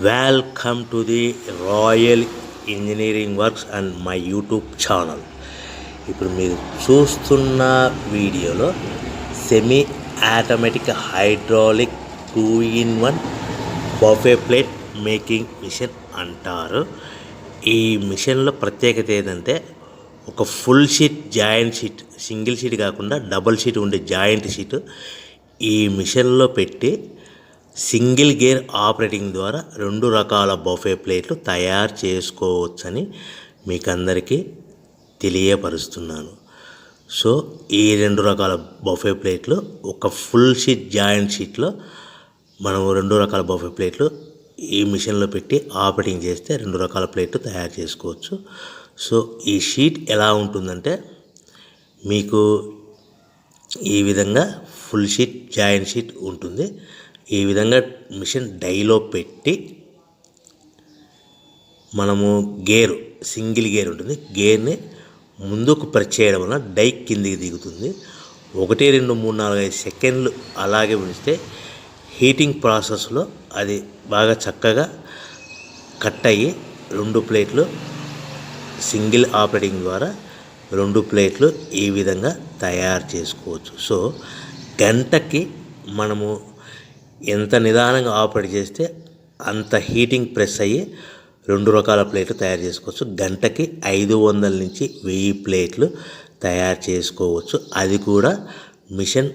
Welcome to the Royal Engineering Works and my YouTube channel. ఇప్పుడు మీరు చూస్తున్న వీడియోలో semi automatic hydraulic 2-in-1 buffet plate making machine అంటారు. ఈ మిషన్లో ప్రత్యేకత ఏంటంటే ఒక full sheet joint sheet, single sheet కాకుండా డబుల్ షీట్ ఉండే జాయింట్ షీట్ ఈ మిషన్లో పెట్టి సింగిల్ గేర్ ఆపరేటింగ్ ద్వారా 2 రకాల బఫే ప్లేట్లు తయారు చేసుకోవచ్చని మీకు అందరికీ తెలియపరుస్తున్నాను. సో ఈ 2 రకాల బఫే ప్లేట్లు ఒక ఫుల్ షీట్ జాయింట్ షీట్లో మనం 2 రకాల బఫే ప్లేట్లు ఈ మిషన్లో పెట్టి ఆపరేటింగ్ చేస్తే 2 రకాల ప్లేట్లు తయారు చేసుకోవచ్చు. సో ఈ షీట్ ఎలా ఉంటుందంటే మీకు ఈ విధంగా ఫుల్ షీట్ జాయింట్ షీట్ ఉంటుంది. ఈ విధంగా మిషన్ డైలో పెట్టి మనము సింగిల్ గేర్ ఉంటుంది. గేర్ని ముందుకు ప్రెస్ చేయడం వలన డై కిందికి దిగుతుంది. 1, 2, 3, 4, 5 సెకండ్లు అలాగే ఉంచితే హీటింగ్ ప్రాసెస్లో అది బాగా చక్కగా కట్ అయ్యి 2 ప్లేట్లు సింగిల్ ఆపరేటింగ్ ద్వారా 2 ప్లేట్లు ఈ విధంగా తయారు చేసుకోవచ్చు. సో గంటకి మనము ఎంత నిదానంగా ఆపరేట్ చేస్తే అంత హీటింగ్ ప్రెస్ అయ్యి 2 రకాల ప్లేట్లు తయారు చేసుకోవచ్చు. గంటకి 500 నుంచి 1000 ప్లేట్లు తయారు చేసుకోవచ్చు. అది కూడా మిషన్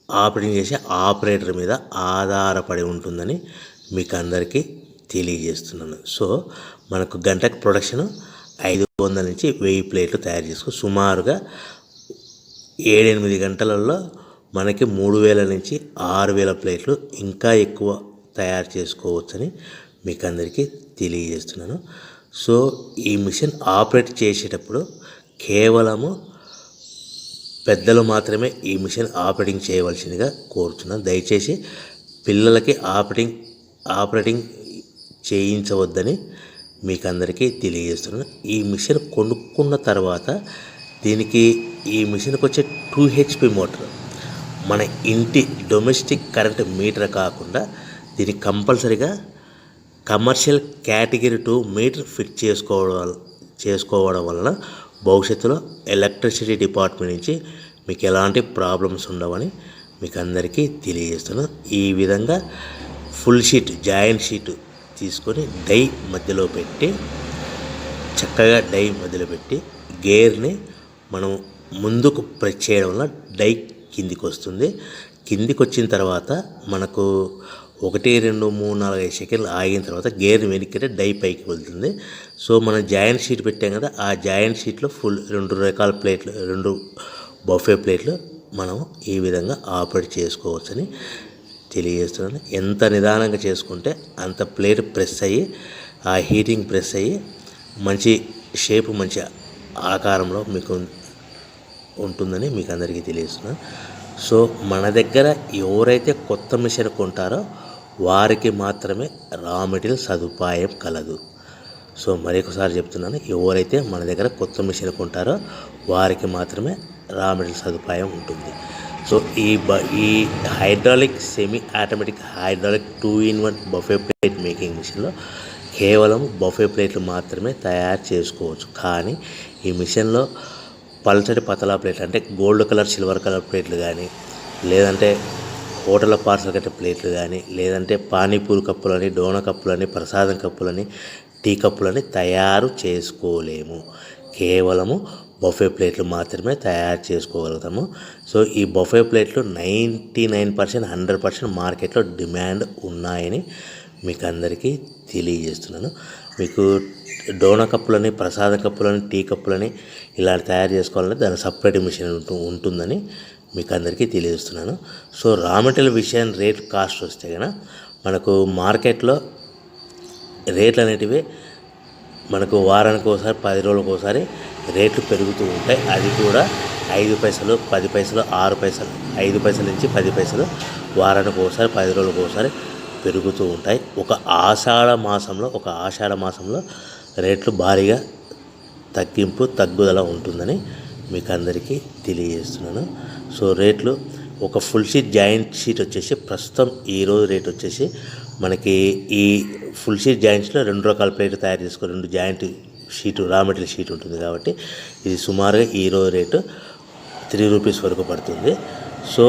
ఆపరేటింగ్ చేసే ఆపరేటర్ మీద ఆధారపడి ఉంటుందని మీకు అందరికీ తెలియజేస్తున్నాను. సో మనకు గంటకి ప్రొడక్షన్ 500 నుంచి 1000 ప్లేట్లు తయారు చేసుకోవచ్చు. సుమారుగా 7-8 గంటలలో మనకి 3000 నుంచి 6000 ప్లేట్లు ఇంకా ఎక్కువ తయారు చేసుకోవచ్చని మీకు అందరికీ తెలియజేస్తున్నాను. సో ఈ మిషన్ ఆపరేట్ చేసేటప్పుడు కేవలము పెద్దలు మాత్రమే ఈ మిషన్ ఆపరేటింగ్ చేయవలసిందిగా కోరుతున్నాను. దయచేసి పిల్లలకి ఆపరేటింగ్ చేయించవద్దని మీకు అందరికీ తెలియజేస్తున్నాను. ఈ మిషన్ కొనుక్కున్న తర్వాత ఈ మిషన్కి వచ్చే 2 HP మోటార్ మన ఇంటి డొమెస్టిక్ కరెంట్ మీటర్ కాకుండా దీనికి కంపల్సరీగా కమర్షియల్ కేటగిరీ 2 మీటర్ ఫిట్ చేసుకోవడం వలన భవిష్యత్తులో ఎలక్ట్రిసిటీ డిపార్ట్మెంట్ నుంచి మీకు ఎలాంటి ప్రాబ్లమ్స్ ఉండవని మీకు అందరికీ తెలియజేస్తున్నాను. ఈ విధంగా ఫుల్ షీట్ జాయింట్ షీట్ తీసుకొని చక్కగా డై మధ్యలో పెట్టి గేర్ని మనం ముందుకు ప్రెస్ చేయడం వల్ల డై కిందికి వస్తుంది. కిందికి వచ్చిన తర్వాత మనకు 1, 2, 3, 4, 5 సెకండ్లు ఆగిన తర్వాత గేర్ని వెనక్కి డై పైకి వెళ్తుంది. సో మనం జాయింట్ షీట్ పెట్టాం కదా, ఆ జాయింట్ షీట్లో 2 రకాల ప్లేట్లు 2 బఫే ప్లేట్లు మనం ఈ విధంగా ఆపరేట్ చేసుకోవచ్చని తెలియజేస్తున్నాను. ఎంత నిదానంగా చేసుకుంటే అంత ప్లేట్ ప్రెస్ అయ్యి ఆ హీటింగ్ ప్రెస్ అయ్యి మంచి షేప్ మంచి ఆకారంలో మీకు ఉంటుందని మీకు అందరికీ తెలియజేస్తున్నాను. సో మన దగ్గర ఎవరైతే కొత్త మిషన్ కొంటారో వారికి మాత్రమే రా మెటీరియల్ సదుపాయం కలదు. సో మరొకసారి చెప్తున్నాను, ఎవరైతే మన దగ్గర కొత్త మిషన్ కొంటారో వారికి మాత్రమే రా మెటీరియల్ సదుపాయం ఉంటుంది. సో ఈ hydraulic semi automatic hydraulic 2-in-1 buffet plate making మిషన్లో కేవలం బఫే ప్లేట్లు మాత్రమే తయారు చేసుకోవచ్చు. కానీ ఈ మిషన్లో పల్చటి పతలా ప్లేట్లు అంటే గోల్డ్ కలర్ సిల్వర్ కలర్ ప్లేట్లు కానీ, లేదంటే హోటల్ పార్సల్ కట్టే ప్లేట్లు కానీ, లేదంటే పానీపూరి కప్పులని, డోనా కప్పులని, ప్రసాదం కప్పులని, టీ కప్పులని తయారు చేసుకోలేము. కేవలము బఫే ప్లేట్లు మాత్రమే తయారు చేసుకోగలుగుతాము. సో ఈ బఫే ప్లేట్లు 99%, 100% మార్కెట్లో డిమాండ్ ఉన్నాయని మీకు అందరికీ తెలియజేస్తున్నాను. మీకు డోనా కప్పులని, ప్రసాద కప్పులని, టీ కప్పులని ఇలా తయారు చేసుకోవాలంటే దాని సపరేట్ మిషన్ ఉంటుందని మీకు అందరికీ తెలియజేస్తున్నాను. సో రా మెటీరియల్ విషయం కాస్ట్ వస్తే కనుక మనకు మార్కెట్లో రేట్లు అనేటివి మనకు వారానికి ఒకసారి 10 రోజులకు ఒకసారి రేట్లు పెరుగుతూ ఉంటాయి. అది కూడా 5 పైసలు, 10 పైసలు, 6 పైసలు, 5 పైసల నుంచి 10 పైసలు వారానికి ఒకసారి 10 రోజులకు ఒకసారి పెరుగుతూ ఉంటాయి. ఒక ఆషాఢ మాసంలో రేట్లు భారీగా తగ్గుదల ఉంటుందని మీకు అందరికీ తెలియజేస్తున్నాను. సో రేట్లు ఒక ఫుల్ షీట్ జాయింట్ షీట్ వచ్చేసి ప్రస్తుతం ఈరోజు రేట్ వచ్చేసి మనకి ఈ ఫుల్ షీట్ జాయింట్స్లో 2 రకాల ప్లేట్లు తయారు చేసుకొని 2 joint sheet raw material sheet ఉంటుంది కాబట్టి ఇది సుమారుగా ఈరోజు రేటు 3 రూపీస్ వరకు పడుతుంది. సో